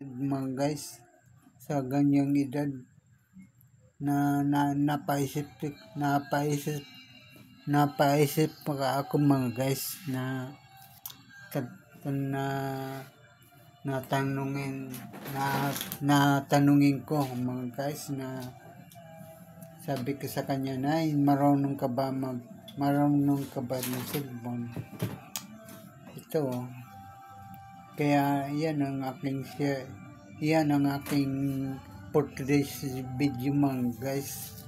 Mga guys, sa ganyang edad na napaisip pa ako mga guys na natanungin ko mga guys na sabi ko sa kanya na marunong ka ba ng cellphone ito. Kaya yan ang aking for today's video mga guys.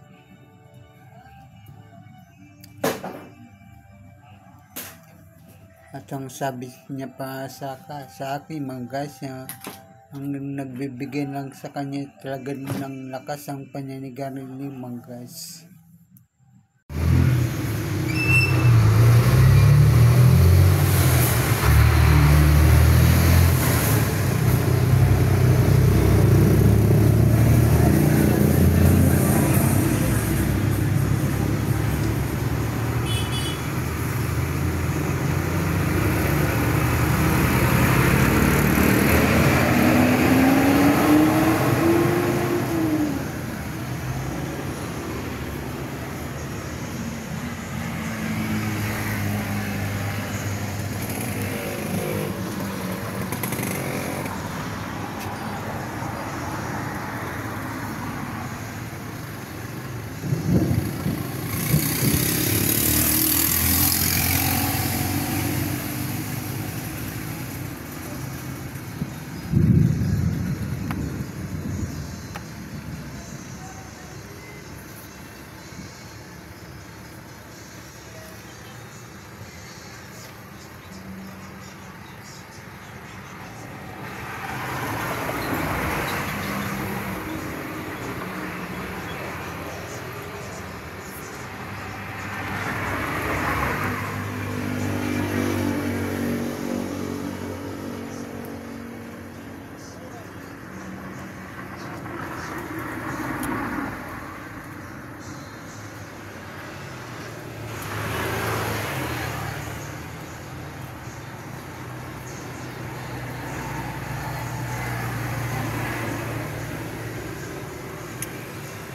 At ang sabi niya pa sa akin mga guys, ang nagbibigay lang sa kanya talaga ng lakas ang paninigarilyo mga guys.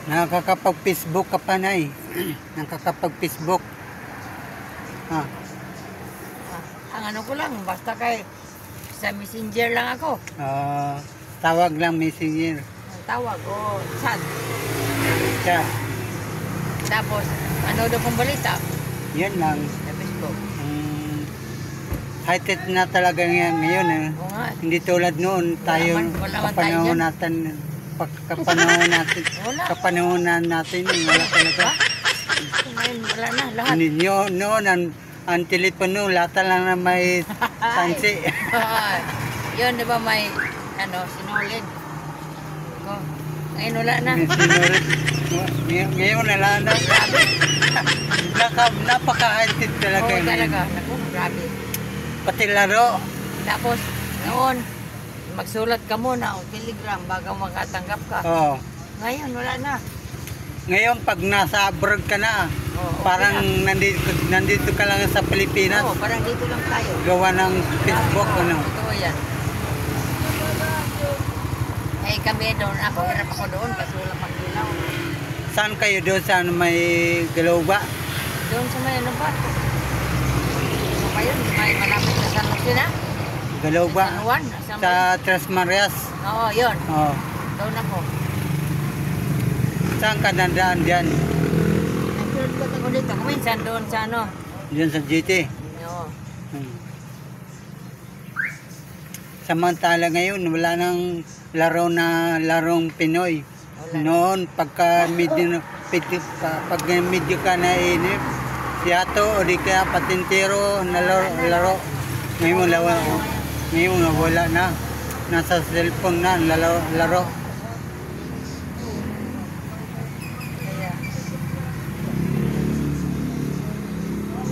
Nakakapag-Facebook ka pa na Nakakapag-Facebook. Ang ano ko lang, basta kay sa messenger lang ako. Tawag lang messenger. Tawag o chat. Chat. Tapos, ano daw kong balita? Yan lang. Sa Facebook. High-tech na talaga ngayon. Oo nga. Hindi tulad noon. Kapanahonan natin wala talaga. Ngayon wala na lahat. Noon ang telepono lahat lang na may tansi. Yun di ba may sinulid. Ngayon wala na. Ngayon wala na. Napaka-high-tech talaga. Oo talaga. Naku, grabe. Pati laro. Tapos noon magsulat ka muna o telegram bago makatanggap ka. Oo. Ngayon wala na. Ngayon pag nasa abroad ka na, parang nandito ka lang sa Pilipinas. Oo, parang dito lang tayo. Gawa ng Facebook. Totoo yan. Eh kami doon, hirap ako doon kasi wala pang ilaw. Saan kayo doon? Saan may galaw ba? Doon sa may ano ba? Ano pa yun? May malapit na San Jose na? Galaw ba? San Juan? Sa Tres Marias? Oo, yun. Oo. Doon ako. Saan ka nandaan dyan? Nagsulat ako dito. Kuminsan doon sa ano? Diyan sa GT? Oo. Samantala ngayon, wala nang larong Pinoy. Wala. Noon, pag medyo ka nainip, siyato o di kaya patintero na laro. Ngayon wala na. Nasa cellphone na, laro. Kaya,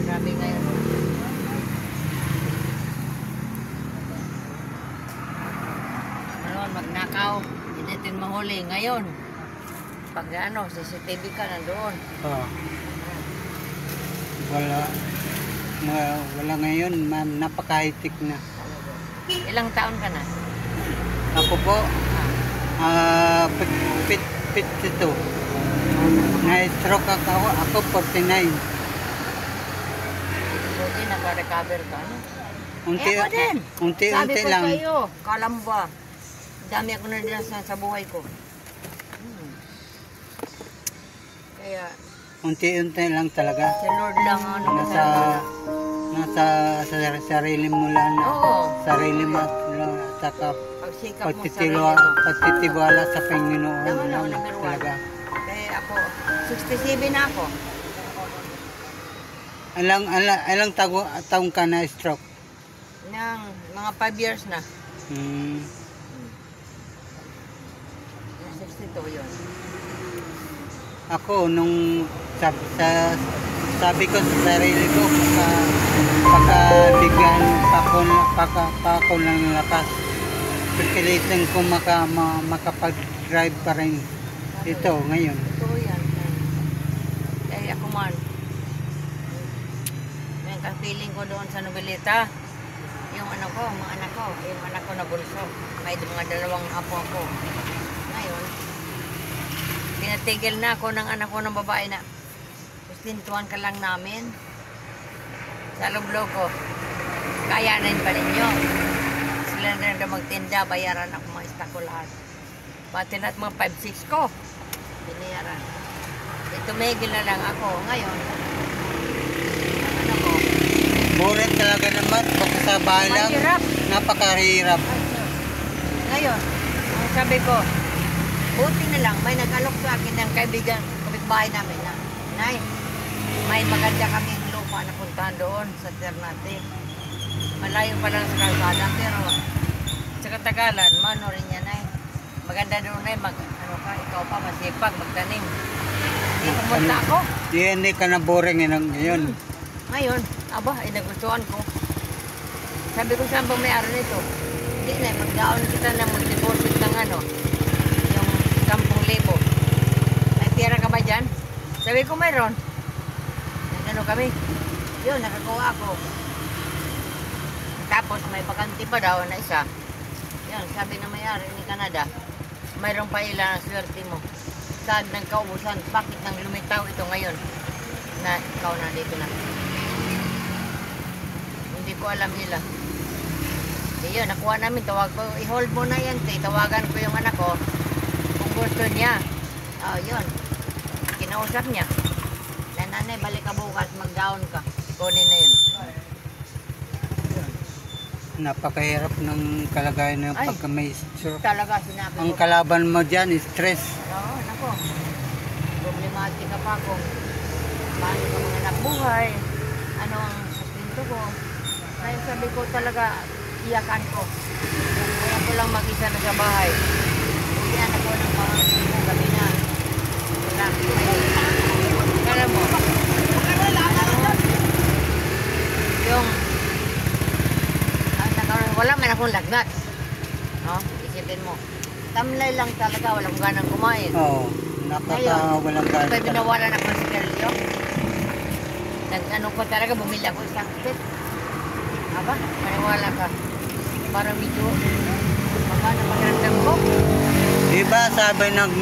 grabe ngayon. Noon, magnakaw. Hindi natin mahuli. Ngayon, pag CCTV ka nandoon. Wala ngayon, napaka-high-tech na. Ilang taon ka na? Ako po, pit ito. Na-stroke ako 49. Buti naka-recover ka, no? Unti, Ako din. unti Sabi ko lang. sa'yo, kala mo ba, dami ako na sa buhay ko. Kaya, Unti-unti lang talaga. si Lord lang ang ano Nasa, sa sarili mo lang. Oo. Sarili mo at saka Pagsikap mo sa sarili mo. pagtitiwala sa Panginoon Tama lang lang, number one. talaga. Kaya ako, 67 na ako. Alang taong ka na stroke? Nang mga 5 years na. Hmm. 62 yun. Ako, nung sabi ko sa sarili ko, bigyan pa ako ng lakas. Pagkilitan ko makapag-drive pa rin ito ngayon. Totoo yan. Kaya ako man, may ka-feeling ko doon sa Novelita. Yung ano ko, yung anak ko na bunso. May mga dalawang apo ako. Ngayon, tinatigil na ako ng anak ko ng babae na sustintuan ka lang namin. Sa lublo ko, kayanin pa ninyo. Sila na rin magtinda, bayaran ako mga stock ko lahat. Pati na't mga 5-6 ko, binayaran. Tumigil na lang ako. Ngayon, ano ko, Buret talaga naman, basta sa bahay lang, mahirap. napakahirap. Ngayon, ang sabi ko, buti na lang, may nag-alok sa akin ng kaibigan, kapitbahay namin na, Nay, may maganda kaming lupa na puntahan doon sa Ternate. Malayo pa lang sa kalsada, pero sa katagalan, mano rin yan, Nay. Maganda doon, Nay, ikaw pa masipag, magtanim. Hindi pumunta ako. Hindi ka na boring ngayon. Ngayon, nagustuhan ko. Sabi ko, saan ba may-ari nito? Hindi na, mag-down kita na mag-deposit ng yung 10,000. May pera ka ba dyan? Sabi ko, mayroon. Nagano kami. Yun, nakakuha ako. Tapos, may bakante pa daw na isa. Yun, sabi na may-ari ni Canada, mayroon pa ilan ang swerte mo. Saan nagkaubusan? Bakit nang lumitaw ito ngayon? Na ikaw na dito na. Hindi ko alam nila. Yun, nakuha namin. Tawag ko, i-hold mo na yan. Tawagan ko yung anak ko. Kung gusto niya. Yun. Kinausap niya. Nanay, balik ka bukas. Mag-down ka. Kunin na yun. Napakahirap ng kalagayan ng Ay, pagka may stroke. Talaga, sinabi Ang ko. kalaban mo dyan, stress. Oo, nako. Problematika pa ako. Paano ka mga nabuhay? Ano ang sustento ko? Kaya sabi ko talaga, iyakan ko. Kaya ko lang mag-isa na sa bahay. Iyan ako ng mga mo gabi na. Wala. Alam mo, yung wala man akong lagnat. No? Isipin mo. Tamlay lang talaga, walang ganang kumain. Oo, walang Kaya gana. binawalan ako ng sigarilyo. Nag-ano ko talaga, bumili ako isang kit. Aba, maniwala ka. Parang medyo, na pakiramdam ko. Diba sabi ng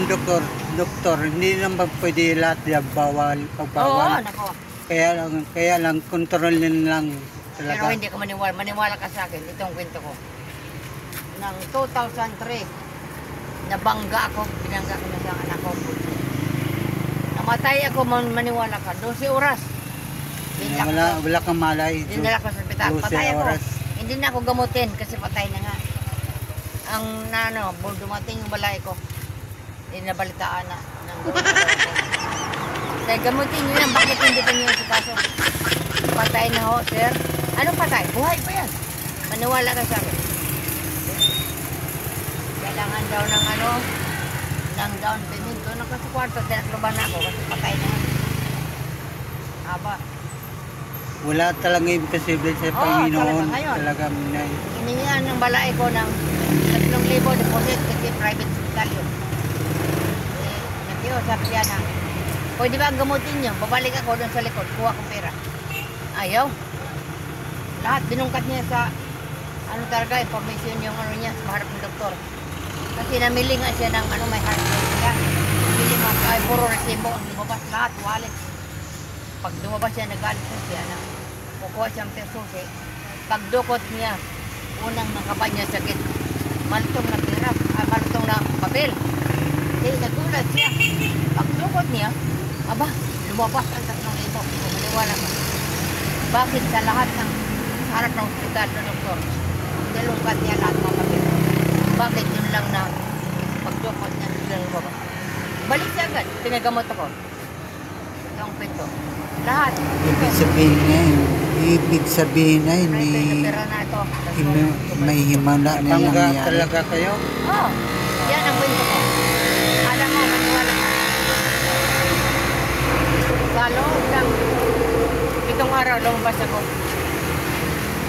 doktor, hindi naman pwede lahat yung Oo, pagbawal. nako. Kaya lang, kontrolin lang Pero talaga. hindi ka maniwala. Maniwala ka sa akin, itong kwento ko. Nang 2003, nabangga ako, binangga ko na sa anak ko. Namatay ako, maniwala ka, 12 oras. Wala kang malay. Dinala ko sa ospital. 12 Patay ako. oras. Hindi na ako gamutin kasi patay na nga. Ang dumating yung balay ko. Inabalitaan na. Dahil gamutin nyo yan, bakit hindi pa nyo sa kaso? Patay na ho, sir. Anong patay? Buhay pa yan. Maniwala ka sa akin. Kailangan daw ng down payment. Doon ako sa kwarto, tinakluban na ako kasi patay na yan. Aba. Wala talaga imposible sa Oo, Panginoon. talaga ngayon. Talaga minay. Hiningihan ng balay ko ng 3,000 deposit kasi private hospital yun. Nakiusap siya na, pwede ba ang gamutin nyo? Babalik ako doon sa likod, kuha kong pera. Ayaw. Lahat binungkat niya sa talaga, information yung niya sa harap ng doktor. Kasi namili nga siya ng ano, may heart rate siya. Namili nga, ay puro resibo ang lumabas lahat, wallet. Pag lumabas siya, nagalit na siya na kukuha siyang pesos eh. Pagdukot niya, unang nakaba niya sakit, malutong na pera, malutong na papel. Kaya nagulat siya. Pagdukot niya, aba, lumabas ang 3,000. Kumaliwala mo. Bakit sa lahat ng harap ng hospital na doktor, nilungkat niya lahat ng papel? Bakit yun lang na pagdukot niya lang lumabas? Balik siya agad, pinagamot ako. Ito ang pinto. Lahat. Ibig sabihin ay may himala na Tangga nangyari. talaga kayo? Oh, yan ang kwento ko. Alam mo, maniwala ka. Sa loob ng 7 araw, lumabas ako.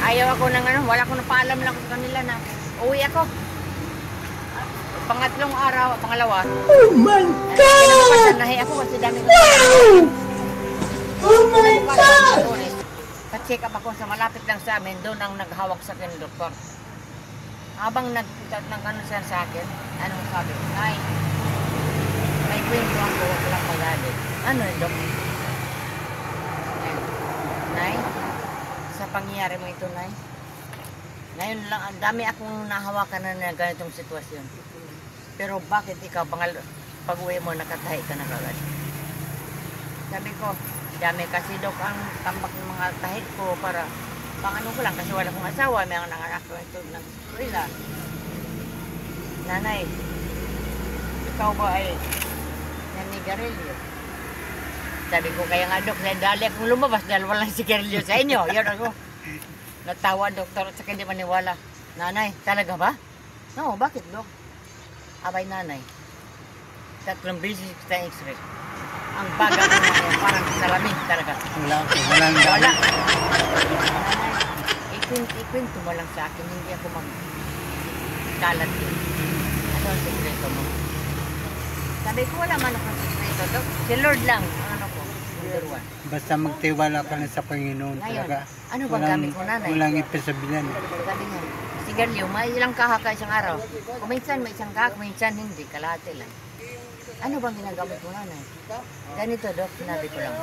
Ayaw ako ng ano, wala ko na paalam lang sa kanila na uwi ako. Pangatlong araw, pangalawa. Oh my God! Kinabukasan nahi ako kasi dami ko. Oh my God! Check up ako sa malapit lang sa amin, doon ang naghawak sa akin ng doktor. Habang nag-ano siya sa akin, anong sabi? Ay, may kwento ako, huwag lang magalit. Ano yun, Dok? Nay, sa pangyayari mo ito, Nay. Ngayon lang, ang dami akong nahawakan na ganitong sitwasyon. Pero bakit ikaw, pag-uwi mo, nakatahi ka na kagad? Sabi ko, dami kasi Dok ang tambak ng mga tahit ko para pang ano ko lang kasi wala kong asawa, may mga nanganak ko ito ng eskwela. Nanay, ikaw ba ay nanigarilyo? Sabi ko, kaya nga Dok, dali akong lumabas dahil walang sigarilyo sa inyo. Yun ako. Natawa doktor at saka hindi maniwala. Nanay, talaga ba? No, bakit Dok? Abay nanay, 3 beses kita x-ray. Ang baga ko na parang salamin talaga. Wala. Ikwento mo lang sa akin, hindi ako magkalat yun. Ano ang sekreto mo? Sabi ko, wala man akong sekreto, Dok. Si Lord lang, ang ano ko, number 1. Basta magtiwala ka na sa Panginoon Ngayon, talaga. ano bang gamit mo, nanay? Walang ipasabihan. Sabi niya, sigarilyo, may ilang kahaka isang araw. Kuminsan may isang kahaka, kuminsan hindi, kalahati lang. Ano bang ginagamit mo, nanay? Ganito, Dok, sinabi ko lang.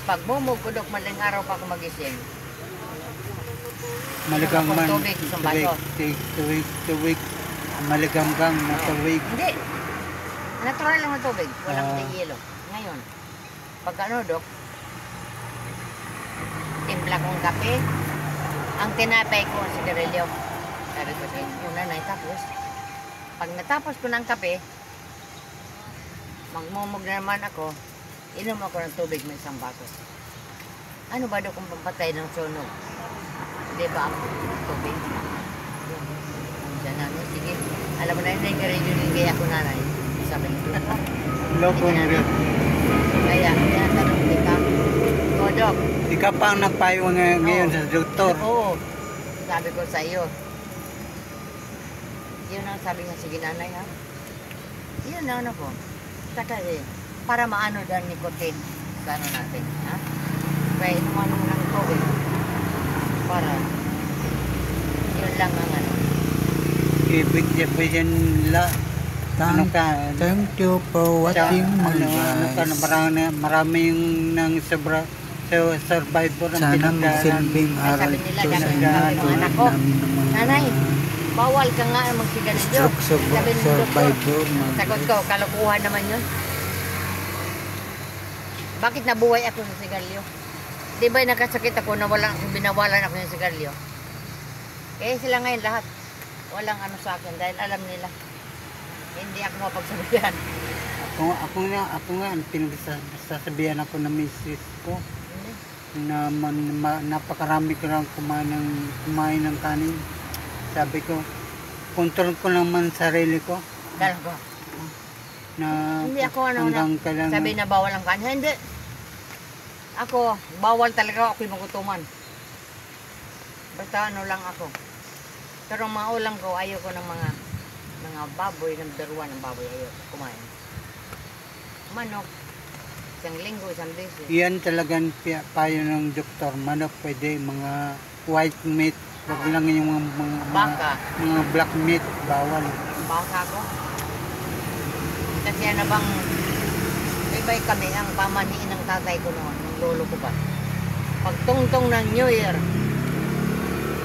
Pag bumog ko, Dok, maling araw pa ako magising. Maligang man. Tubig, isang baso. Tuwig. Maligamgang na tuwig. Hindi. Natural lang na tubig. Walang Ah. yelo. Ngayon, pag ano, Dok, timpla kong kape, ang tinapay ko, sigarilyo. Sabi ko sa inyo, nanay, tapos, pag natapos ko ng kape, magmumog na naman ako, inom ako ng tubig may isang baso. Ano ba daw kung pampatay ng sunog? Di ba ang tubig? Diyan nanay, sige. Alam mo na yun, nagkarilyo din kaya ako nanay. Sabi ko, Loko mo rin. kaya, tanong kita. O, Dok. Ikaw pa ang nagpayo ngayon sa doktor. Oo. Sabi ko sa iyo. Yun ang sabi niya, sige nanay ha. Yun ang ano ko. Saka para maano dahil nicotine sa ano natin, ha? Kaya inuman mo ng tubig. Para, yun lang ang ano. Ibig sabihin nila. Ano ka? Thank you for watching my guys. Maraming nang survivor ang Sana pinagdaanan. magsilbing aral Sabi nila, ito sa sabi inyo ng tulad anak ko, namin ng mga nanay, bawal ka nga magsigarilyo. stroke Sabi ng doktor, survivor. sagot ko, kalokohan naman yun. Bakit nabuhay ako sa sigarilyo? Di ba nakasakit ako na binawalan ako ng sigarilyo? Eh sila ngayon lahat, walang ano sa akin dahil alam nila. Hindi ako mapagsabihan. Ako nga, pinagsasabihan ako ng misis ko na napakarami ko lang kumain ng kanin. Sabi ko, control ko naman sarili ko. Talaga. Na Hindi ako ano na, hanggang kailan sabi na bawal ang kanya. Hindi. Ako, bawal talaga ako magutuman. Basta ano lang ako. Pero ang mga ulam ko, ayoko ng mga baboy, ng daruan ng baboy, ayoko kumain. Manok, isang linggo, isang beses. yan talagang payo ng doktor. Manok pwede, mga white meat, wag lang yung mga Baka. mga black meat, bawal. basa ko. Kasi ano bang, ibay kami ang pamaniin ng tatay ko noon, ng lolo ko pa. Pag tungtong ng New Year,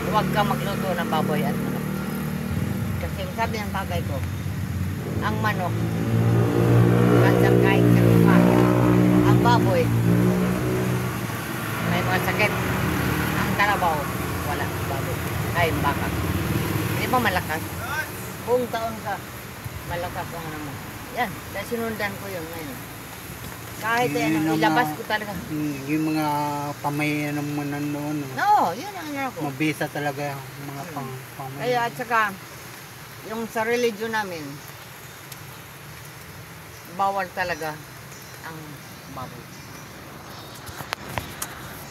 huwag ka magluto ng baboy at manok. Kasi sabi ng tatay ko, ang manok, kansang kahit sa lupa. Ang baboy, may mga sakit. Ang kalabaw, wala. Baboy. Ay, baka. Hindi ba malakas? Buong taon ka, malakas ang ano mo. Yan, dahil sinundan ko yun ngayon. Kahit Yun ano, ang ilabas mga- ko talaga. Yung mga pamayan ng mga noon, no? No, yun ang ano ko. Mabisa talaga yung mga pamayan. Kaya at saka, yung sa religion namin, bawal talaga ang baboy.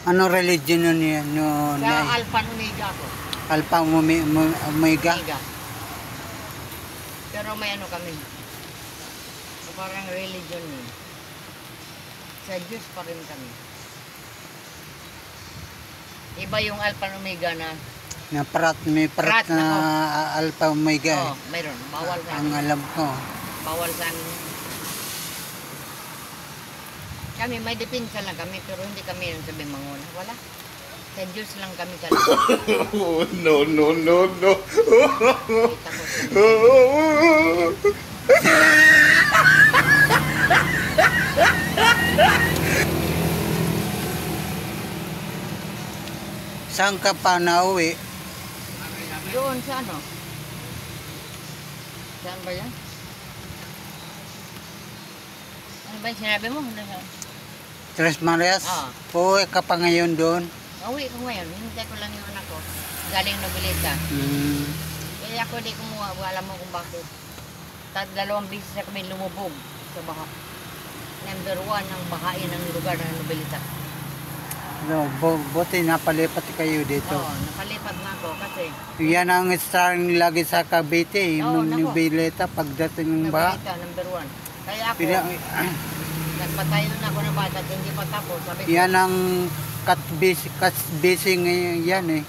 Ano religion nun yan? No, Kaya na, Alpha and Omega ako. Alpha Omega? Omega. Pero may ano kami. So, parang religion yun. Sa Diyos pa rin kami. Iba yung Alpha and Omega na, Na may parat Parat na ako. Alpha Omega. oh, mayroon. Bawal sa Ang amin. alam ko. Bawal sa amin. Kami, may depensa lang kami, pero hindi kami yung sabi manguna. Wala. Sa Diyos lang kami talaga. Oh, no, no, no, no. Kita ko sa Saan ka pa nauwi? doon sa ano? Saan ba yan? Ano ba yung sinabi mo? Tres Marias? Ah. Uuwi ka pa ngayon doon? Uwi ko ngayon. Hintay ko lang yung anak ko. Galing Noveleta. Hmm. Kaya ako di kumuha. Alam mo kung bakit. Dalawang bisis na kami lumubog sa baha. Number 1 ang bahain ng lugar ng Noveleta. No, buti napalipat kayo dito. Oo, nakalipat na ako kasi Yan ang starring lagi sa Cavite, Oo, yung nako. Noveleta pagdating ng baha. Noveleta, number 1. Kaya ako, nagpatayo na ako ng bata at hindi pa tapos. Sabi ko, Yan ang catbasing yan eh.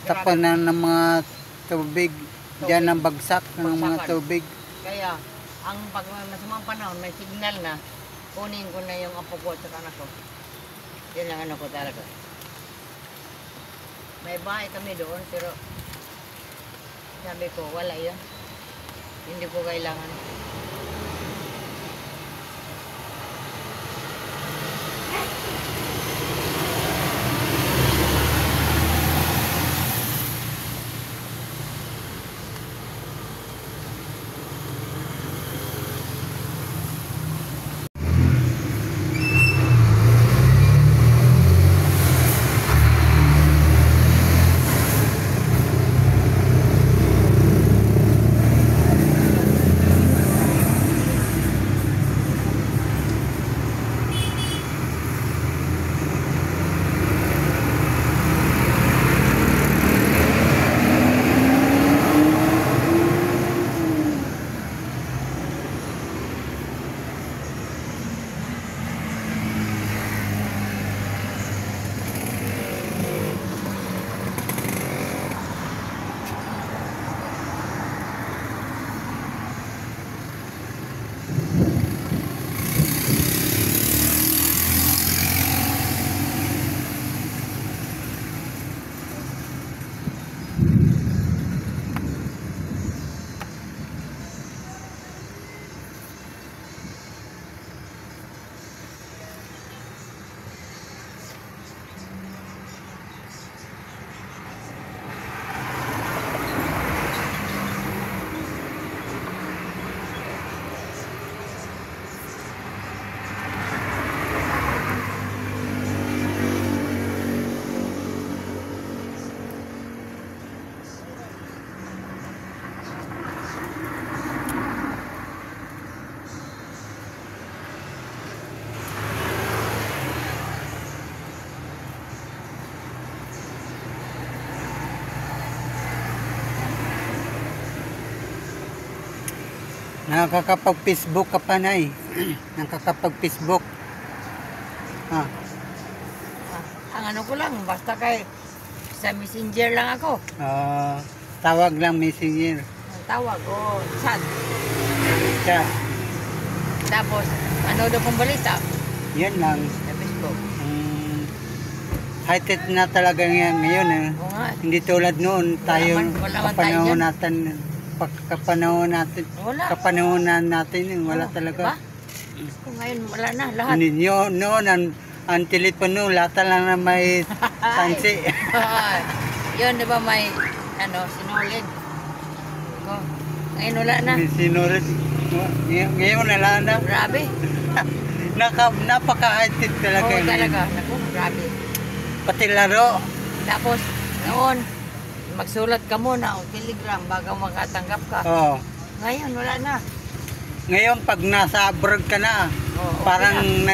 Tapanan ng mga tubig. Yan ang bagsak ng mga Bagsakan. tubig. kaya, ang pag may masamang panahon, may signal na, kunin ko na yung apo ko at saka anak ko. Yun ang ano ko talaga. May bahay kami doon, pero sabi ko, wala yun. Hindi ko kailangan. Nakakapag-Facebook ka pa na eh. Nakakapag-Facebook. Ah, Ang ano ko lang, basta kay sa messenger lang ako. tawag lang messenger. tawag. O, sad. Siya, Tapos, ano daw pong balita? yan lang. Sa Facebook. High-tech na talaga ngayon eh. Oo nga. Hindi tulad noon, tayo Wala man tayo kapanahon dyan. natin, Wala. kapanahonan natin, wala Oo, talaga. diba? Kung ngayon, wala na. Lahat. Noon, ang telepono, lahat lang na may tansi. Yun, di ba may, sinulid. Ko. Ngayon, wala na. Sinulit. Ngayon wala na. Grabe. Napaka-high-tech talaga. Oo, ngayon. talaga. Naku, grabe. Pati laro. Tapos, noon, magsulat ka muna o telegram bago makatanggap ka. Oh. Ngayon, wala na. Ngayon, pag nasa abroad ka na, Oo, okay parang na.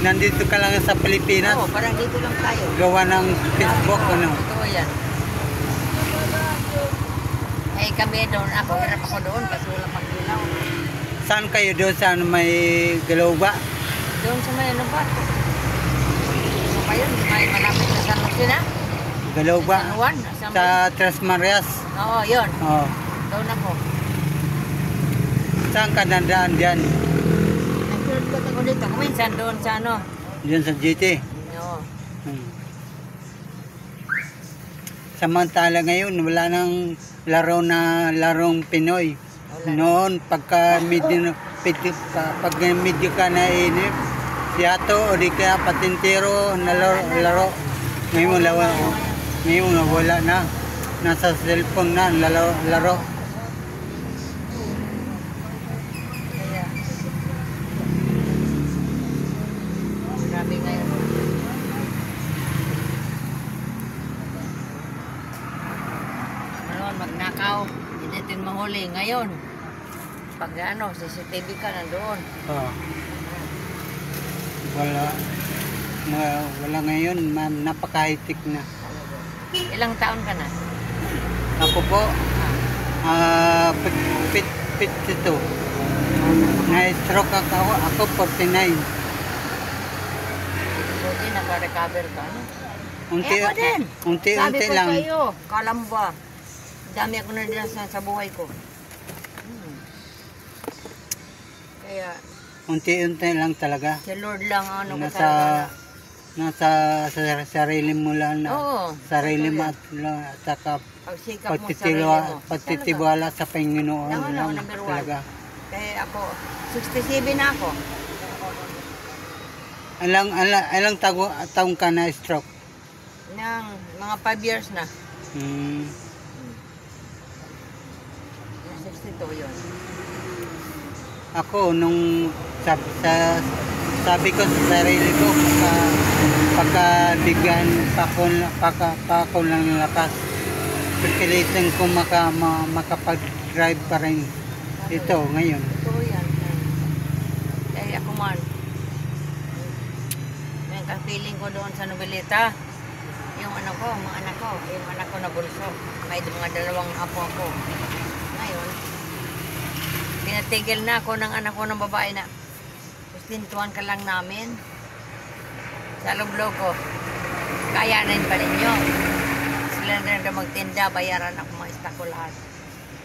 nandito ka lang sa Pilipinas, Oo, parang dito lang tayo. gawa ng Facebook, Oo, ano. totoo yan. Eh kami doon, hirap ako doon kasi wala pang ilaw. Saan kayo doon? Saan may Galauba? Doon sa may ano ba? Ano pa yun? May malapit na San Jose na? Galauba? San Juan? San Sa Tres Marias? Oo, yun. Oh. Doon ako. Saan ka nandaan dyan? Nagsulat ako dito. Kuminsan doon sa ano. Dyan sa GT? Oo. Samantala ngayon, wala nang larong Pinoy. Wala. Noon, pag medyo ka nainip, siyato o di kaya patintero na laro. Ngayon wala na. Nasa cellphone na, laro. Kaya, grabe ngayon. Noon, magnakaw. Hindi natin mahuli. Ngayon, pag CCTV ka nandoon. Oh. Wala ngayon, ma'am, napaka-high-tech na. Ilang taon ka na? Ako po, 52. Na-stroke ako 49. Buti naka-recover ka, ano? Unti, ako din. unti Sabi ko lang. sa'yo, kala mo ba? Dami ako na din sa buhay ko. Kaya, Unti-unti lang talaga. si Lord lang ano ko Nasa, talaga. sa sarili mo lang na. Oo. Sarili mo at saka Pagsikap mo sa sarili mo. pagtitiwala sa Panginoon Ako, lang number one. talaga. Kaya ako, 67 na ako. Alang taong ka na stroke? Nang mga 5 years na. 62 yun. Ako, nung sabi ko sa sarili ko, pagkabigyan pa ako ng lakas, pagkilitan ko makapag-drive pa rin ito ngayon. Totoo yan. Kaya ako man, may ka-feeling ko doon sa Novelita, yung mga anak ko na bunso, may mga dalawang apo ako. Ngayon, pinatigil na ako ng anak ko ng babae na sustintuan ka lang namin sa loob ko. Kayanin pa ninyo. Sila na rin magtinda, bayaran ako mga stock ko lahat.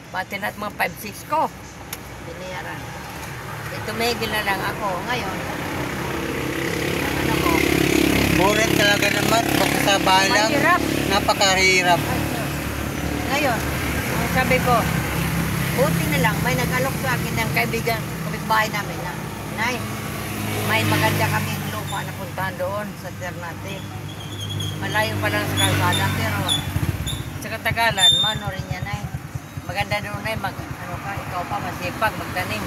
Pati lahat mga 5-6 ko. Binayaran. Tumigil na lang ako. Ngayon, ano ko? Boring talaga naman, basta sa bahay lang, Mahirap. napakahirap. Ngayon, ang sabi ko, buti na lang, may nag-alok sa akin ng kaibigan, kapitbahay namin na, Nay, may maganda kaming lupa na puntahan doon sa Ternate. Malayo pa lang sa kalsada, pero sa katagalan, mano rin yan, Nay. Maganda doon, Nay, ikaw pa, masipag, magtanim.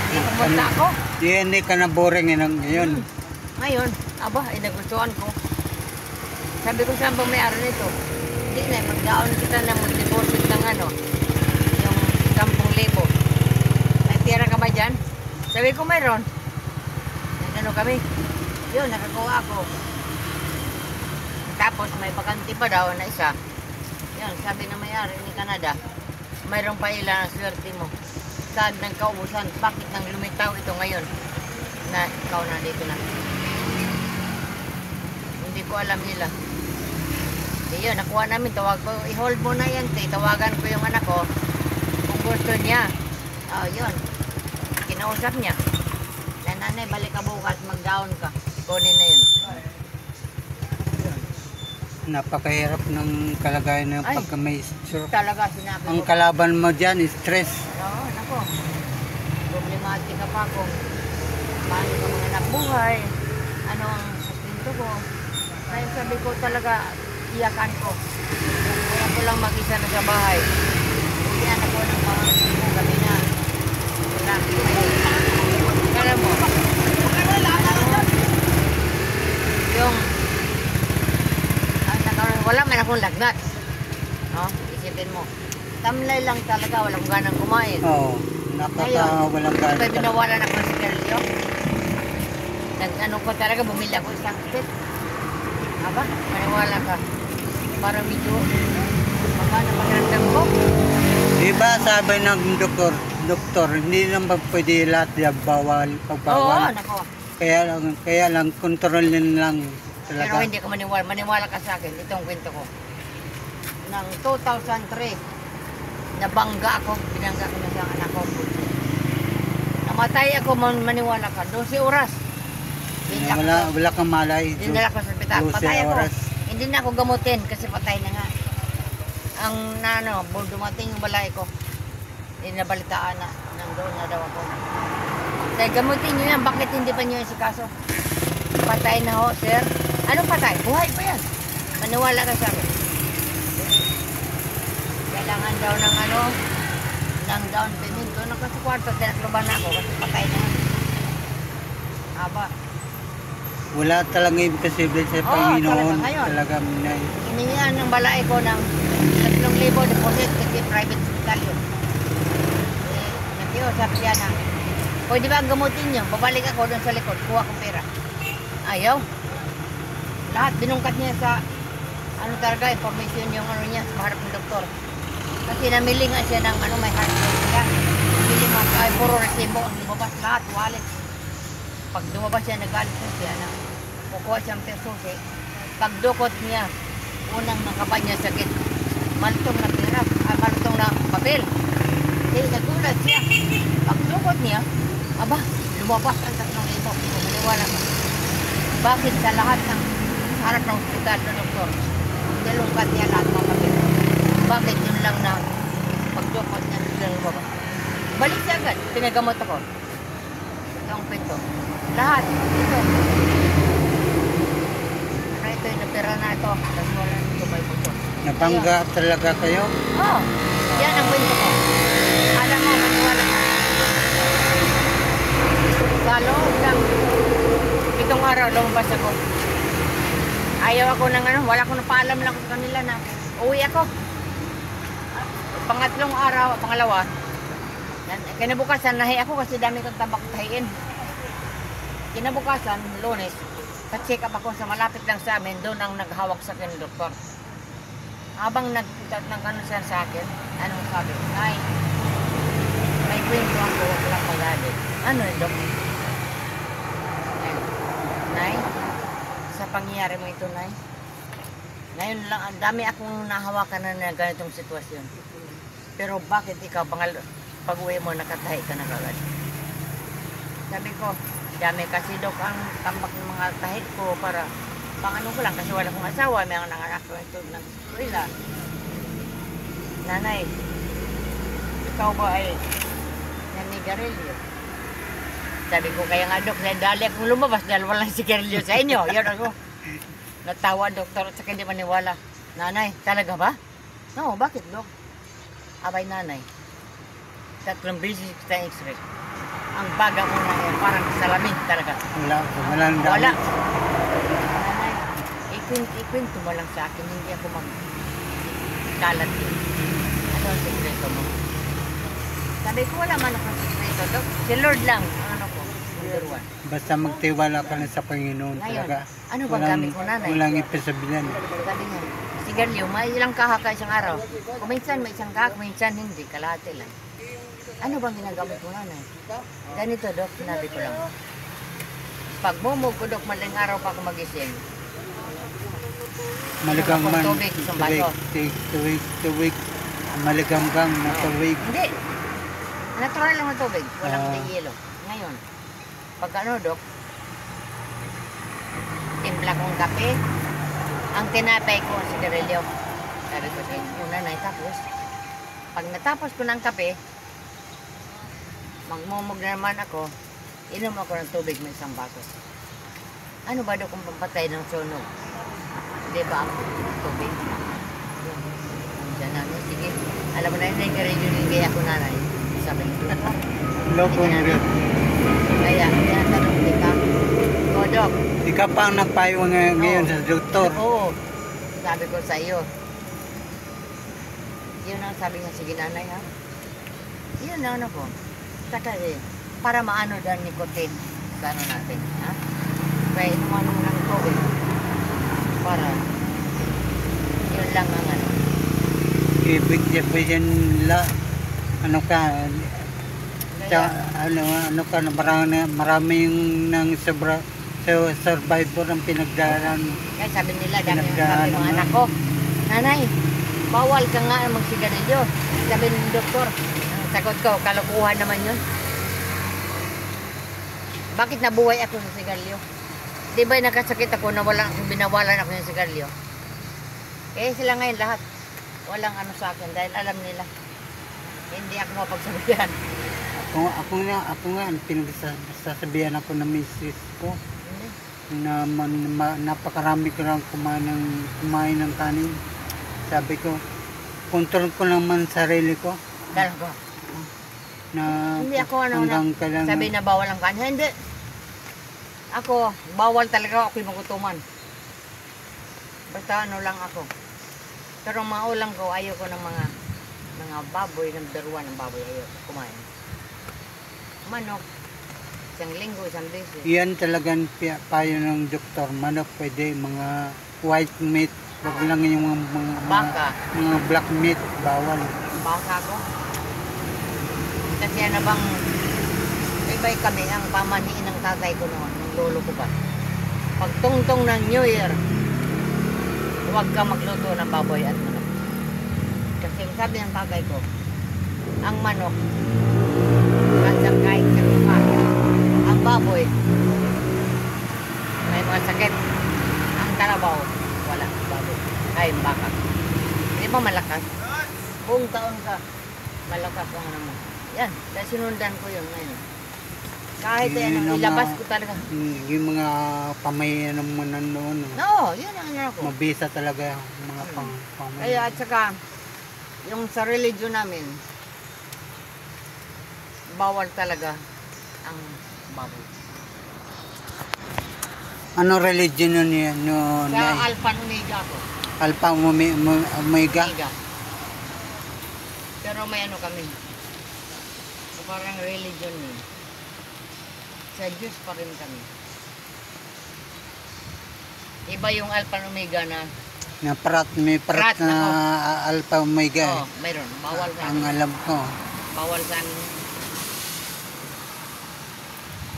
Hindi pumunta ako. Hindi ka na boring ngayon. Ngayon, nagustuhan ko. Sabi ko, saan ba may-ari nito? Hindi na, magdaon kita na mag-deposit ng yung 10,000. May pera ka ba dyan? Sabi ko, mayroon. Kami. Yun, nakakuha ako. Tapos, may bakante pa daw na isa. Yun, sabi na may-ari ni Canada, mayroon pa ilan ang swerte mo. Saan ng kaubusan? Bakit nang lumitaw ito ngayon? Na ikaw na dito na. Hindi ko alam nila. Yun, nakuha namin. I-hold mo na yan. Tawagan ko yung anak ko. Kung gusto niya. Oh, yun. Kinausap niya. Na nanay, balik ka bukas, mag-down ka. Kunin na yun. Napakahirap ng kalagayan ng Ay. pagka may stroke. Talaga sinabi Ang ko. kalaban mo dyan is stress. Oo, nako. Problematic ka pa kung paano ka mga nabuhay, ano ang sustento ko. Kaya sabi ko talaga, iyakan ko. Kaya ko lang mag-isa na sa bahay. Iyan ako ng mga ko gabi na. Wala. Alam mo, yung wala man akong lagnat. No? Isipin mo. Tamlay lang talaga, walang ganang kumain. Oo. Walang Kaya gana. binawalan ako ng sigarilyo. Nag-ano ko talaga, bumili ako isang kit. Aba, maniwala ka. Para medyo magana pakiramdam ko. Diba sabi ng doktor, hindi naman pwede lahat yung Oo, pagbawal. nako. Kaya lang, kontrolin lang Pero talaga. hindi ka maniwala. Maniwala ka sa akin. Itong kwento ko. Nang 2003, nabangga ako. Binangga ko na sa anak ko. Namatay ako, maniwala ka. 12 oras. Hindi ako- Wala kang malay. Dinala ko sa ospital. 12 Patay ako. oras. Hindi na ako gamutin kasi patay na nga. Ang dumating yung balay ko. Hindi nabalitaan na. Nandoon na daw ako. Dahil gamutin nyo yan. Bakit hindi pa nyo si kaso? Patay na ho, sir. Anong patay? Buhay pa yan. Maniwala ka sa akin. Kailangan daw ng ng down payment. Doon ako sa kwarto. Tinakluban ako kasi patay na yan. Aba. Wala talaga imposible sa Oo, Panginoon. talaga ngayon. Talaga minay. Hiningihan ng balay ko ng 3,000 deposit kasi private hospital yun. Nakiusap siya na, pwede ba ang gamutin nyo? Babalik ako doon sa likod, kuha kong pera. Ayaw. Lahat binungkat niya sa, talaga, information yung niya, sa maharap ng doktor. Kasi namili nga siya ng may heart rate siya. Namili nga, puro resibo, ang lumabas lahat, wallet. Pag lumabas siya, nagalit na siya na kukuha siyang pesos. Pagdukot niya, unang nakaba niya sakit. Malutong na pera, malutong na papel. Kaya nagulat siya. Pagdukot niya, aba, lumabas ang 3,000. Maniwala ka. Bakit sa lahat ng harap ng hospital ng doktor, nilungkat niya lahat ng papel? Bakit yun lang na pagdukot niya lang lumabas? Balik siya agad, pinagamot ako. Ito ang pinto. Lahat, ito. Ito yung napira na ito. Tapos wala nito may puto. Nabangga talaga kayo? Oo. Yan ang kwento ko. Alam mo, maniwala ka. Sa loob ng itong araw, lumabas ako. Ayaw ako ng wala ko na paalam lang sa kanila na uwi ako. Pangatlong araw, pangalawa, kinabukasan, nahi ako kasi dami kong tabak tahiin. Kinabukasan, Lunes, pa-check up ako sa malapit lang sa amin, doon ang naghawak sa akin ng doktor. Habang nagtatanong siya sa akin, anong sabi? Ay, may kwento ako, wala magalit. Ano yun, Dok? Nay, sa pangyayari mo ito, Nay, ngayon lang, ang dami akong nahawakan na ganitong sitwasyon. Pero bakit ikaw, pag-uwi mo, nakatahi ka na kagad? Sabi ko, dami kasi Dok ang tambak ng mga tahit ko para pang ko lang kasi wala akong asawa, may mga nanganak ko ito ng eskwela. Nanay, ikaw ba ay nanigarilyo? Sabi ko, kaya nga Dok, dali akong lumabas dahil walang sigarilyo sa inyo. Yun ako. Natawa doktor at saka hindi maniwala. Nanay, talaga ba? No, bakit Dok? Abay nanay, 3 beses kita x-ray. Ang baga ko na yan, parang salamin talaga. Walang Wala. dami. Nanay, ikwento mo lang sa akin, hindi ako magkalat yun. Ano ang sekreto mo? Sabi ko, wala man akong sekreto, Dok. Si Lord lang, ang ano ko, number 1. Basta magtiwala ka na sa Panginoon Ngayon, talaga. ano bang gamit mo, nanay? Walang ipasabihan. Sabi niya, sigarilyo, may ilang kaha ka isang araw. Kuminsan may isang kaha, kuminsan hindi, kalahati lang. Ano bang ginagamit mo, nanay? Ganito, Dok, sinabi ko lang. Pag bumog ko, Dok, maling araw pa ako magising. Maligam man. Tubig, isang baso. Tuwig. Maligam gang na tuwig. Hindi, Natural lang na tubig. Walang Ah. yelo. Ngayon, pag ano, Dok, timpla kong kape, ang tinapay ko ang sigarilyo. Sabi ko sa inyo, nanay, tapos, pag natapos ko ng kape, magmumog na naman ako, inom ako ng tubig may isang baso. Ano ba daw kung pampatay ng sunog? Di ba ako tubig? Diyan nanay, sige. Alam mo na yun, nagkarilyo din kaya ako nanay. Sabi ko, Loko mo rin. kaya, tinatanong kita, o Dok, Ikaw pa ang nagpayo ngayon sa doktor. oo, sabi ko sa iyo. Yun ang sabi niya, sige nanay ha. Yun ang ano ko. Saka para maano dan nicotine sa ano natin, ha? Kaya inuman mo ng tubig. Para, yun lang ang ano. Ibig sabihin la, ano ka, Kaya, ano ka, maraming nang survivor ang pinagdaanan. kaya sabi nila, sabi Pinagdaanan ng mga mo. anak ko, nanay, bawal ka nga magsigarilyo. Sabi ng doktor, ang sagot ko, kalokohan naman yun. Bakit nabuhay ako sa sigarilyo? Di ba nakasakit ako na binawalan ako ng sigarilyo? Eh sila ngayon lahat, walang ano sa akin dahil alam nila. Hindi ako mapagsabihan. Ako nga, pinagsasabihan ako ng misis ko Hindi. na napakarami ko lang kumain ng kanin. Sabi ko, kontrol ko naman sarili ko Dahil ko. na Hindi ako ano na, hanggang kailangan. sabi na bawal ang kanya. Hindi. Ako, bawal talaga ako magutuman. Basta ano lang ako. Pero ang mga ulam ko, ayoko ng mga baboy, number 1 ng baboy, ayoko kumain. Manok, isang linggo, isang beses. Yan talagang payo ng doktor. Manok pwede, mga white meat, wag lang yung Baka. mga black meat, bawal. Baka ko. Kasi ano bang, ibay kami, ang pamaniin ng tatay ko noon, ng lolo ko pa. Pag tungtong ng New Year, huwag ka magluto ng baboy at manok. Kasi sabi ng tatay ko, ang manok, hanggang kahit sa lupa. Ang baboy, may mga sakit. Ang kalabaw, wala. Baboy. Ay, baka. Di ba malakas? Buong taon ka, malakas ang ano mo. Yan, dahil sinundan ko yun ngayon. Kahit Yun yan, ang ilabas mga- ko talaga. Yung mga pamayan mo noon, No, yun ang ano ko. mabisa talaga yung mga pamayan. Kaya at saka, yung sa religion namin, bawal talaga ang baboy. Ano religion nun yan? No, Sa Alpha and Omega ako. Alpha Omega? Omega. Pero may ano kami. So, parang religion yun. Sa Diyos pa rin kami. Iba yung Alpha and Omega na, Na may prat Prat, na nako. Alpha Omega. oh, mayroon. Bawal sa Ang amin. alam ko. Bawal sa amin.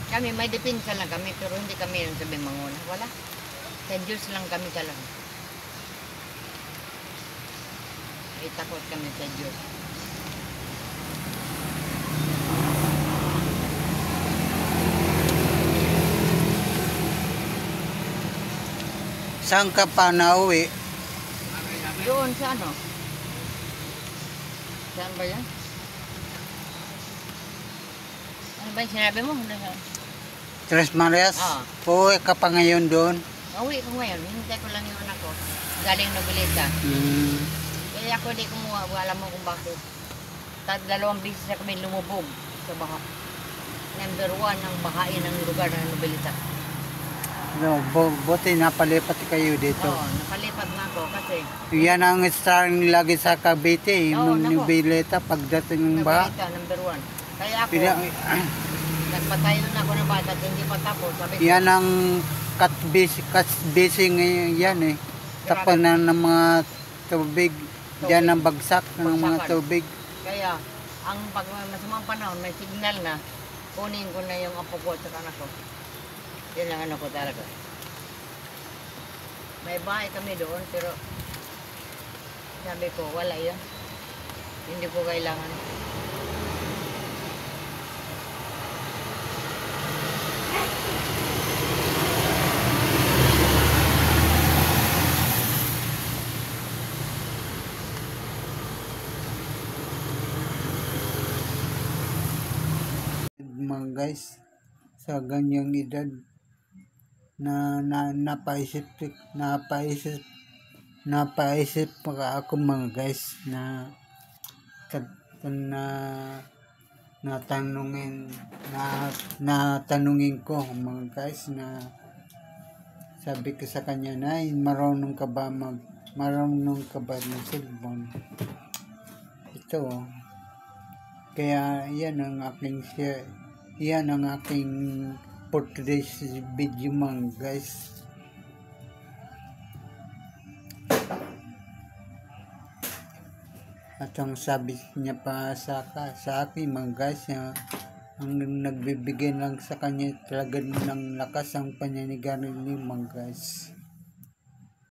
Kami, may depensa lang kami, pero hindi kami yung sabi manguna. Wala. Sa Diyos lang kami talaga. May takot kami sa Diyos. Saan ka pa nauwi? Doon sa ano? Saan ba yan? Ano ba yung sinabi mo? Tres Marias? Ah. Uuwi ka pa ngayon doon? Uwi ko ngayon. Hintay ko lang yung anak ko. Galing Noveleta. Hmm. Kaya ako di kumuha. Alam mo kung bakit. 2 bisis na kami lumubog sa baha. Number 1 ang bahain ng lugar ng Noveleta. No, buti napalipat kayo dito. Oo, nakalipat na ako kasi Yan ang starring lagi sa Cavite, Oo, yung nako. Nubileta pagdating ng baha. Noveleta, number 1. Kaya ako, nagpatayo na ako ng bata at hindi pa tapos. Sabi ko, Yan ang cut-busy ngayon yan eh. Tapan na ng mga tubig. Yan ang bagsak ng mga Bagsakan. tubig. kaya, ang pag masamang panahon, may signal na, kunin ko na yung apo ko at saka anak ko. Yan ang ano ko talaga. May bahay kami doon, pero sabi ko, wala yan. Hindi ko kailangan. mga guys, sa ganyang edad na, napaisip pa ako mga guys na natanungin ko mga guys na sabi ko sa kanya, Nay, marunong ka ba ng cellphone? Ito, kaya yan ang aking for today's video mga guys. At ang sabi niya pa sa akin mga guys, ang nagbibigay lang sa kanya talaga ng lakas ang paninigarilyo mga guys.